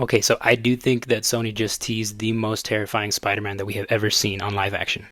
Okay, so I do think that Sony just teased the most terrifying Spider-Man that we have ever seen on live action.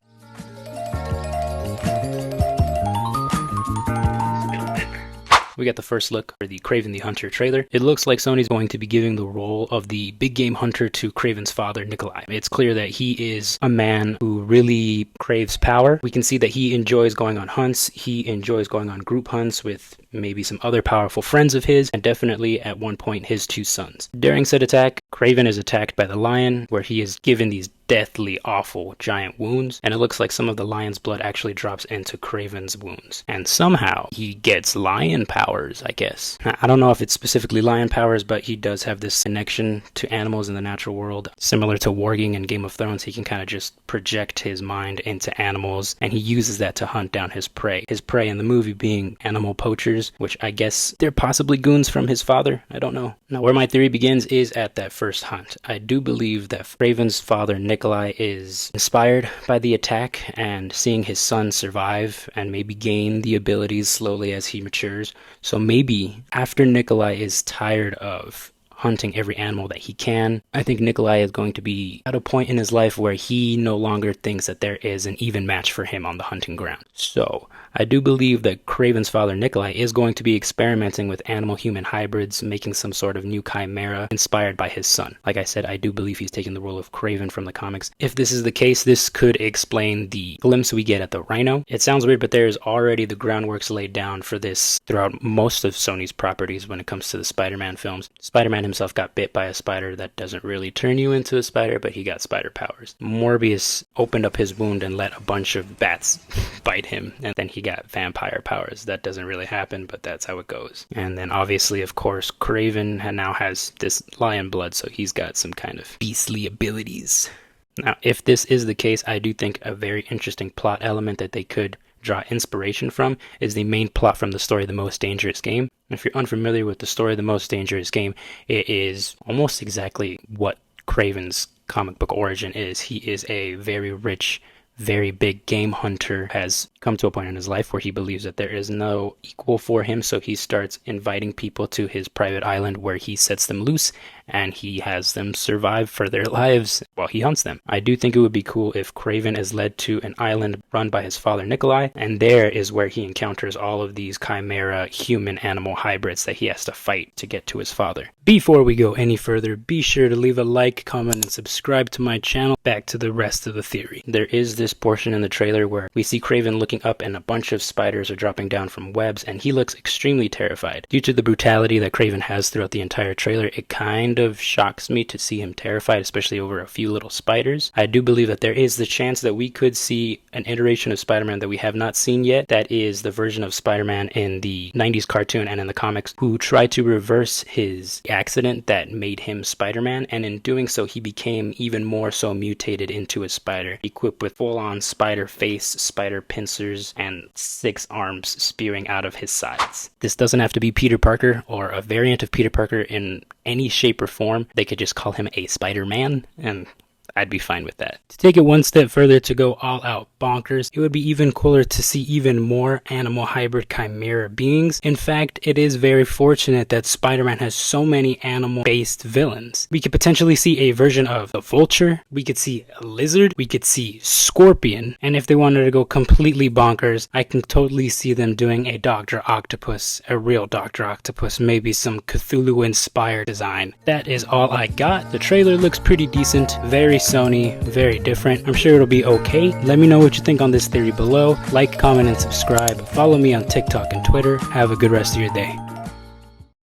We got the first look for the Kraven the Hunter trailer. It looks like Sony's going to be giving the role of the big game hunter to Kraven's father, Nikolai. It's clear that he is a man who really craves power. We can see that he enjoys going on hunts. He enjoys going on group hunts with maybe some other powerful friends of his, and definitely at one point his 2 sons. During said attack, Kraven is attacked by the lion, where he is given these deathly, awful, giant wounds, and it looks like some of the lion's blood actually drops into Kraven's wounds. And somehow, he gets lion powers, I guess. I don't know if it's specifically lion powers, but he does have this connection to animals in the natural world. Similar to warging in Game of Thrones, he can kind of just project his mind into animals, and he uses that to hunt down his prey. His prey in the movie being animal poachers, which I guess they're possibly goons from his father. I don't know. Now, where my theory begins is at that first hunt. I do believe that Kraven's father, Nikolai, is inspired by the attack and seeing his son survive and maybe gain the abilities slowly as he matures. So maybe after Nikolai is tired of hunting every animal that he can, I think Nikolai is going to be at a point in his life where he no longer thinks that there is an even match for him on the hunting ground. So I do believe that Kraven's father, Nikolai, is going to be experimenting with animal-human hybrids, making some sort of new chimera inspired by his son. Like I said, I do believe he's taking the role of Kraven from the comics. If this is the case, this could explain the glimpse we get at the Rhino. It sounds weird, but there's already the groundworks laid down for this throughout most of Sony's properties when it comes to the Spider-Man films. Spider-Man himself got bit by a spider. That doesn't really turn you into a spider, but he got spider powers. Morbius opened up his wound and let a bunch of bats bite him, and then he got vampire powers. That doesn't really happen, but that's how it goes. And then obviously, of course, Kraven now has this lion blood, so he's got some kind of beastly abilities. Now, if this is the case, I do think a very interesting plot element that they could draw inspiration from is the main plot from the story The Most Dangerous Game. If you're unfamiliar with the story The Most Dangerous Game, it is almost exactly what Kraven's comic book origin is. He is a very rich, very big game hunter, has come to a point in his life where he believes that there is no equal for him, so he starts inviting people to his private island where he sets them loose and he has them survive for their lives while he hunts them. I do think it would be cool if Kraven is led to an island run by his father Nikolai, and there is where he encounters all of these chimera human-animal hybrids that he has to fight to get to his father. Before we go any further, be sure to leave a like, comment, and subscribe to my channel. Back to the rest of the theory. There is this portion in the trailer where we see Kraven looking up and a bunch of spiders are dropping down from webs, and he looks extremely terrified. Due to the brutality that Kraven has throughout the entire trailer, it kind of shocks me to see him terrified, especially over a few little spiders. I do believe that there is the chance that we could see an iteration of Spider-Man that we have not seen yet. That is the version of Spider-Man in the 90s cartoon and in the comics who tried to reverse his accident that made him Spider-Man, and in doing so he became even more so mutated into a spider, equipped with full-on spider face, spider pincers, and 6 arms spewing out of his sides. This doesn't have to be Peter Parker or a variant of Peter Parker in any shape or form. They could just call him a Spider-Man, and I'd be fine with that. To take it one step further, to go all out bonkers, it would be even cooler to see even more animal hybrid chimera beings. In fact, it is very fortunate that Spider-Man has so many animal-based villains. We could potentially see a version of the Vulture, we could see a lizard, we could see Scorpion, and if they wanted to go completely bonkers, I can totally see them doing a Dr. Octopus, a real Dr. Octopus, maybe some Cthulhu-inspired design. That is all I got. The trailer looks pretty decent, very Sony, very different. I'm sure it'll be okay. Let me know what you think on this theory below. Like, comment, and subscribe. Follow me on TikTok and Twitter. Have a good rest of your day.